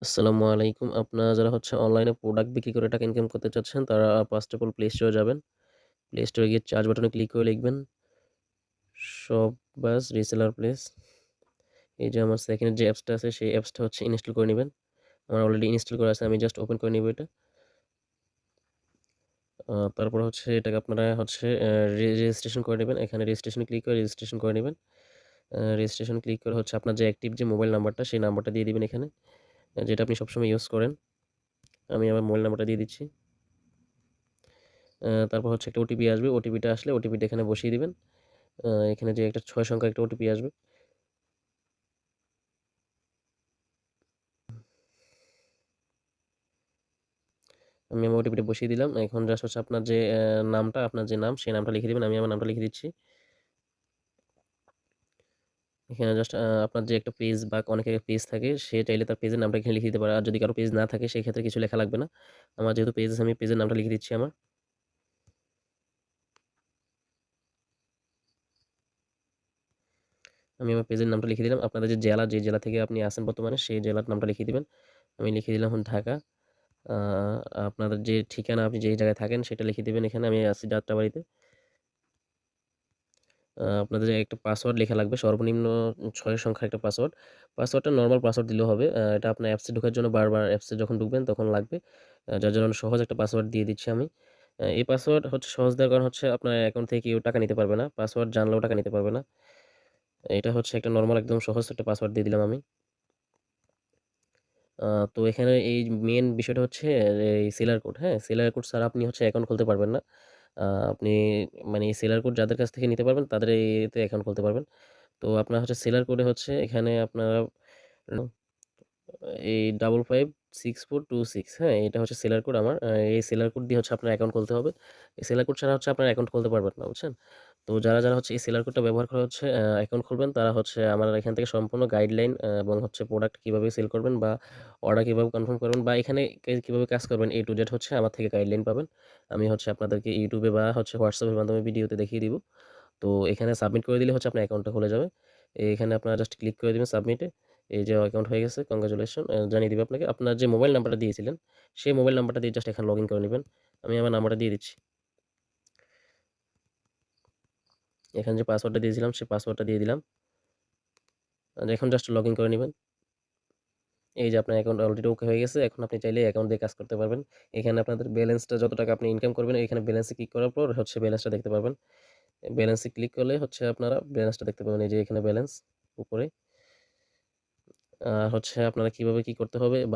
আসসালামু আলাইকুম। আপনারা যারা হচ্ছে অনলাইনে প্রোডাক্ট বিক্রি করে টাকা ইনকাম করতে চাচ্ছেন, তারা ফার্স্ট অফ অল প্লে স্টোরে যাবেন। প্লে স্টোরে গিয়ে সার্চ বাটনে ক্লিক করে লিখবেন শপবাজ রিসেলার প্লেস। এই যে আমার সেকেন্ড যে অ্যাপসটা আছে, সেই অ্যাপসটা হচ্ছে ইনস্টল করে নিবেন। আমার অলরেডি ইনস্টল করা আছে, আমি জাস্ট ওপেন করে নিব এটা। তারপর হচ্ছে এটাকে আপনারা হচ্ছে রেজিস্ট্রেশন করে নেবেন। এখানে রেজিস্ট্রেশনে ক্লিক করে রেজিস্ট্রেশন করে নেবেন। রেজিস্ট্রেশন ক্লিক করে হচ্ছে আপনার যে অ্যাক্টিভ যে মোবাইল নাম্বারটা, সেই নাম্বারটা দিয়ে দিবেন এখানে, যেটা আপনি সবসময় ইউজ করেন। আমি আমার মোবাইল নাম্বারটা দিয়ে দিচ্ছি। তারপর হচ্ছে একটা ওটিপি আসবে। ওটিপিটা আসলে ওটিপিটা এখানে বসিয়ে দিবেন। এখানে যে একটা ৬ সংখ্যার একটা ওটিপি আসবে। আমি আমার ওটিপিটা বসিয়ে দিলাম। এখন জাস্ট হচ্ছে আপনার যে নামটা, আপনার যে নাম, সেই নামটা লিখে দিবেন। আমি আমার নামটা লিখে দিচ্ছি। এখানে জাস্ট আপনার যে একটা পেজ বা অনেকের পেজ থাকে, সে চাইলে তার পেজের নামটা এখানে লিখে দিতে পারে। আর যদি কারো পেজ না থাকে, সেক্ষেত্রে কিছু লেখা লাগবে না। আমার যেহেতু পেজ আছে, আমি পেজের নামটা লিখে দিচ্ছি আমার। আমি আমার পেজের নামটা লিখে দিলাম। আপনাদের যে জেলা, যে জেলা থেকে আপনি আছেন বর্তমানে, সেই জেলার নামটা লিখে দিবেন। আমি লিখে দিলাম ঢাকা। আ আপনাদের যে ঠিকানা, আপনি যেই জায়গায় থাকেন, সেটা লিখে দিবেন এখানে। আমি আছি যাত্রাবাড়িতে। আপনাদের একটা পাসওয়ার্ড লেখা লাগবে, সর্বনিম্ন ৬ সংখ্যার একটা পাসওয়ার্ড। পাসওয়ার্ডটা নরমাল পাসওয়ার্ড দিলেও হবে। এটা আপনার অ্যাপসে ঢোকার জন্য বারবার অ্যাপসে যখন ঢুকবেন তখন লাগবে। যার জন্য সহজ একটা পাসওয়ার্ড দিয়ে দিচ্ছি আমি। এই পাসওয়ার্ড হচ্ছে সহজ দেওয়ার কারণ হচ্ছে আপনার অ্যাকাউন্ট থেকে কেউ টাকা নিতে পারবে না। পাসওয়ার্ড জানলেও টাকা নিতে পারবে না। এটা হচ্ছে একটা নরমাল একদম সহজ একটা পাসওয়ার্ড দিয়ে দিলাম আমি। আ তো এখানে এই মেইন বিষয়টা হচ্ছে এই সেলার কোড, হ্যাঁ? সেলার কোড ছাড়া আপনি হচ্ছে অ্যাকাউন্ট খুলতে পারবেন না। আপনি মানে এই সেলার কোড যাদের কাছ থেকে নিতে পারবেন, তাদের এতে অ্যাকাউন্ট খুলতে পারবেন। তো আপনার হচ্ছে সেলার কোডে হচ্ছে এখানে আপনারা এই 556426, হ্যাঁ? এটা হচ্ছে সেলার কোড আমার। এই সেলার কোড দিয়ে হচ্ছে আপনার অ্যাকাউন্ট খুলতে হবে। এই সেলার কোড ছাড়া হচ্ছে আপনার অ্যাকাউন্ট খুলতে পারবেন না, বুঝছেন? তো যারা হচ্ছে এই সেলার কোডটা ব্যবহার করে হচ্ছে অ্যাকাউন্ট খুলবেন, তারা হচ্ছে আমার এখান থেকে সম্পূর্ণ গাইডলাইন এবং হচ্ছে প্রোডাক্ট কিভাবে সেল করবেন বা অর্ডার কিভাবে কনফার্ম করবেন বা এখানে কিভাবে কাজ করবেন, A to Z হচ্ছে আমার থেকে গাইডলাইন পাবেন। আমি হচ্ছে আপনাদেরকে YouTube এ বা হচ্ছে WhatsApp এর মাধ্যমে ভিডিওতে দেখিয়ে দিব। তো এখানে সাবমিট করে দিলে হচ্ছে আপনার অ্যাকাউন্টটা খুলে যাবে। এখানে আপনারা জাস্ট ক্লিক করে দিবেন সাবমিটে। এই যে অ্যাকাউন্ট হয়ে গেছে, কংগ্রাচুলেশন জানিয়ে দিবে আপনাকে। আপনার যে মোবাইল নাম্বারটা দিয়েছিলেন, সেই মোবাইল নাম্বারটা দিয়ে জাস্ট এখানে লগইন করে নিবেন। আমি আমার নাম্বারটা দিয়ে দিচ্ছি। এখানে যে পাসওয়ার্ডটা দিয়েছিলাম, সেই পাসওয়ার্ডটা দিয়ে দিলাম। আর এখন জাস্ট লগইন করে নিবেন। এই যে আপনার অ্যাকাউন্ট অলরেডি ওকে হয়ে গেছে। এখন আপনি চাইলে অ্যাকাউন্ট দিয়ে কাজ করতে পারবেন। এখানে আপনাদের ব্যালেন্সটা যত টাকা আপনি ইনকাম করবেন, এখানে ব্যালেন্সে ক্লিক করার পর হচ্ছে ব্যালেন্সটা দেখতে পারবেন। ব্যালেন্সে ক্লিক করলে হচ্ছে আপনারা ব্যালেন্সটা দেখতে পাবেন। এই যে এখানে ব্যালেন্স উপরে। হচ্ছে আপনারা কিভাবে কি করতে হবে বা